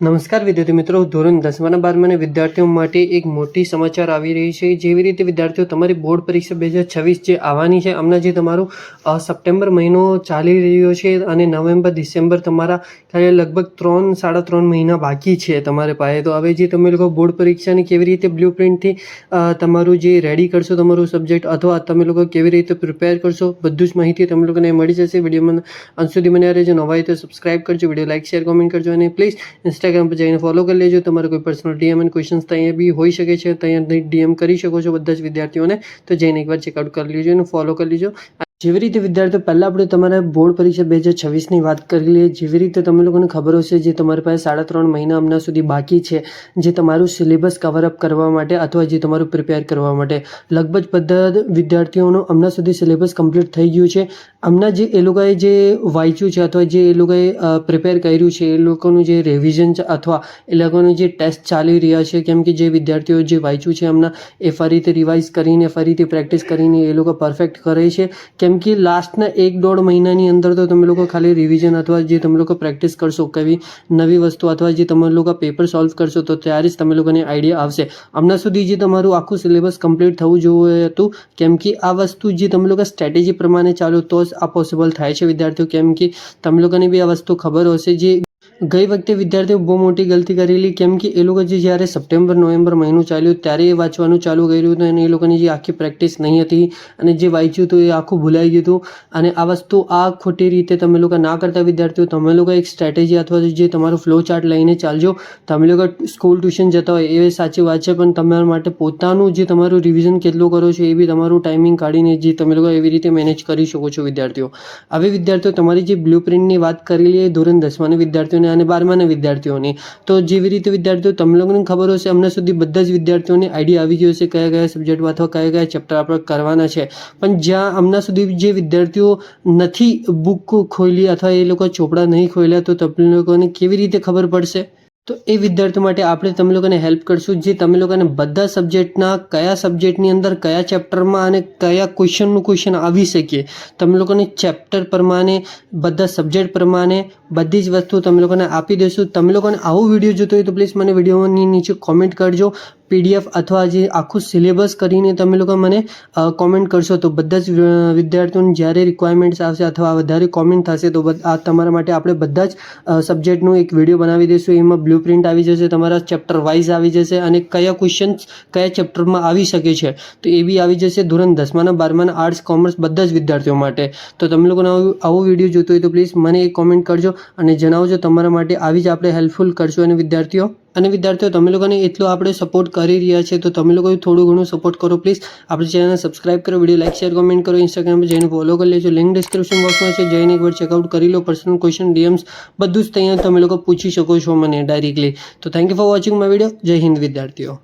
નમસ્કાર વિદ્યાર્થી મિત્રો, ધોરણ 10 અને 12 વિદ્યાર્થીઓ માટે એક મોટી સમાચાર આવી રહી છે. જેવી રીતે વિદ્યાર્થીઓ તમારી બોર્ડ પરીક્ષા 2026 જે આવવાની છે, હમણાં જે તમારું સપ્ટેમ્બર મહિનો ચાલી રહ્યો છે અને નવેમ્બર ડિસેમ્બર તમારા લગભગ 3-3.5 મહિના બાકી છે તમારે પાસે. તો હવે જે તમે લોકો બોર્ડ પરીક્ષાની કેવી રીતે બ્લુ પ્રિન્ટથી તમારું જે રેડી કરશો તમારું સબ્જેક્ટ, અથવા તમે લોકો કેવી રીતે પ્રિપેર કરશો, બધું જ માહિતી તમે લોકોને મળી જશે. વિડીયોમાં અંત સુધી બન્યા રહેજો. નવા હોય તો સબસ્ક્રાઇબ કરજો, વિડીયો લાઇક શેર કોમેન્ટ કરજો અને પ્લીઝ ઇન્સ્ટાગ્રામ પર જઈને ફોલો કરી લેજો. તમારે કોઈ પર્સનલ ડીએમ અને ક્વેશ્ચન્સ ત્યાં બી હોઈ શકે છે, ત્યાં ડીએમ કરી શકો છો બધા જ વિદ્યાર્થીઓને. તો જઈને એકવાર ચેકઆઉટ કરી લેજો અને ફોલો કરી લેજો. જેવી રીતે વિદ્યાર્થીઓ પહેલાં આપણે તમારા બોર્ડ પરીક્ષા 2026ની વાત કરી લઈએ. જેવી રીતે તમે લોકોને ખબર હશે, જે તમારી પાસે 3.5 મહિના હમણાં સુધી બાકી છે, જે તમારું સિલેબસ કવરઅપ કરવા માટે અથવા જે તમારું પ્રિપેર કરવા માટે. લગભગ બધા વિદ્યાર્થીઓનું હમણાં સુધી સિલેબસ કમ્પ્લીટ થઈ ગયું છે. હમણાં જે એ લોકોએ જે વાંચ્યું છે અથવા જે એ લોકોએ પ્રિપેર કર્યું છે, એ લોકોનું જે રિવિઝન અથવા એ લોકોનું જે ટેસ્ટ ચાલી રહ્યા છે, કેમ કે જે વિદ્યાર્થીઓ જે વાંચ્યું છે હમણાં, એ ફરીથી રિવાઇઝ કરીને ફરીથી પ્રેક્ટિસ કરીને એ લોકો પરફેક્ટ કરે છે. કેમ કે લાસ્ટના 1-1.5 મહિનાની અંદર તો તમે લોકો ખાલી રિવિઝન અથવા જે તમે લોકો પ્રેક્ટિસ કરશો કઈ નવી વસ્તુ અથવા જે તમે લોકો પેપર સોલ્વ કરશો, તો ત્યારે જ તમે લોકોને આઈડિયા આવશે. હમણાં સુધી જે તમારું આખું સિલેબસ કમ્પ્લીટ થવું જોઈએ હતું, કેમ કે આ વસ્તુ જે તમે લોકો સ્ટ્રેટેજી પ્રમાણે ચાલો તો જ આ પોસિબલ થાય છે વિદ્યાર્થીઓ. કેમ કે તમે લોકોને બી આ વસ્તુ ખબર હશે, જે ગઈ વખતે વિદ્યાર્થીઓ બહુ મોટી ગલતી કરેલી, કેમ કે એ લોકો જે જ્યારે સપ્ટેમ્બર નવેમ્બર મહિનો ચાલ્યો ત્યારે એ વાંચવાનું ચાલુ કર્યું હતું અને એ લોકોની જે આખી પ્રેક્ટિસ નહીં હતી અને જે વાંચ્યું હતું એ આખું ભૂલાઈ ગયું હતું. અને આ વસ્તુ આ ખોટી રીતે તમે લોકો ના કરતા વિદ્યાર્થીઓ. તમે લોકો એક સ્ટ્રેટેજી અથવા જે તમારું ફ્લો ચાર્ટ લઈને ચાલજો. તમે લોકો સ્કૂલ ટ્યુશન જતા હોય એ સાચી વાત છે, પણ તમારા માટે પોતાનું જે તમારું રિવિઝન કેટલું કરો છો એ બી તમારું ટાઈમિંગ કાઢીને જે તમે લોકો એવી રીતે મેનેજ કરી શકો છો વિદ્યાર્થીઓ. હવે વિદ્યાર્થીઓ તમારી જે બ્લુ પ્રિન્ટની વાત કરી લઈએ ધોરણ 10 વિદ્યાર્થીઓને અને 12 વિદ્યાર્થીઓની. તો જેવી રીતે વિદ્યાર્થીઓ તમને લોકોને ખબર હશે, હમણાં સુધી બધા જ વિદ્યાર્થીઓને આઈડિયા આવી ગયો હશે કયા કયા સબ્જેક્ટમાં અથવા કયા કયા ચેપ્ટર આપણે કરવાના છે. પણ જ્યાં હમણાં સુધી જે વિદ્યાર્થીઓ નથી બુક ખોલી અથવા એ લોકો ચોપડા નહીં ખોલ્યા, તો તમને લોકોને કેવી રીતે ખબર પડશે? તો એ વિદ્યાર્થીઓ માટે આપણે તમે લોકોને હેલ્પ કરશું, જે તમે લોકોને બધા સબ્જેક્ટના કયા સબ્જેક્ટની અંદર કયા ચેપ્ટરમાં અને કયા ક્વેશ્ચન આવી શકે, તમે લોકોને ચેપ્ટર પ્રમાણે બધા સબ્જેક્ટ પ્રમાણે બધી જ વસ્તુ તમે લોકોને આપી દઈશું. તમે લોકોને આવો વિડીયો જોતો હોય તો પ્લીઝ મને વિડીયોની નીચે કોમેન્ટ કરજો. PDF અથવા જે આખું સિલેબસ કરીને તમે લોકો મને કોમેન્ટ કરશો, તો બધા જ વિદ્યાર્થીઓને જ્યારે રિક્વાયરમેન્ટ્સ આવશે અથવા વધારે કોમેન્ટ થશે, તો આ તમારા માટે આપણે બધા જ સબ્જેક્ટનું એક વિડીયો બનાવી દઈશું. એમાં બ્લુ પ્રિન્ટ આવી જશે, તમારા ચેપ્ટર વાઇઝ આવી જશે અને કયા ક્વેશ્ચન્સ કયા ચેપ્ટરમાં આવી શકે છે, તો એ બી આવી જશે ધોરણ 10 12 આર્ટ્સ કોમર્સ બધા જ વિદ્યાર્થીઓ માટે. તો તમે લોકોને આવો વિડીયો જોતો હોય તો પ્લીઝ મને એક કોમેન્ટ કરજો અને જણાવજો. તમારા માટે આવી જ આપણે હેલ્પફુલ કરશું. અને વિદ્યાર્થીઓ તમે લોકોને એટલો આપણે સપોર્ટ કરી રહ્યા છે, તો તમે લોકો થોડું ઘણું સપોર્ટ કરો પ્લીઝ. આપણી ચેનલને સબસ્ક્રાઇબ કરો, વિડીયો લાઇક શેર કોમેન્ટ કરો, ઇન્સ્ટાગ્રામ પર જઈને ફોલો કરી લેજો. લિંક ડિસ્ક્રિપ્શન બોક્સમાં છે, જઈને એકવાર ચેકઆઉટ કરી લો. પર્સનલ ક્વેશ્ચન ડીએમ્સ બધું જ ત્યાં તમે લોકો પૂછી શકો છો મને ડાયરેક્ટલી. તો thank you for watching my video. જય હિન્દ વિદ્યાર્થીઓ.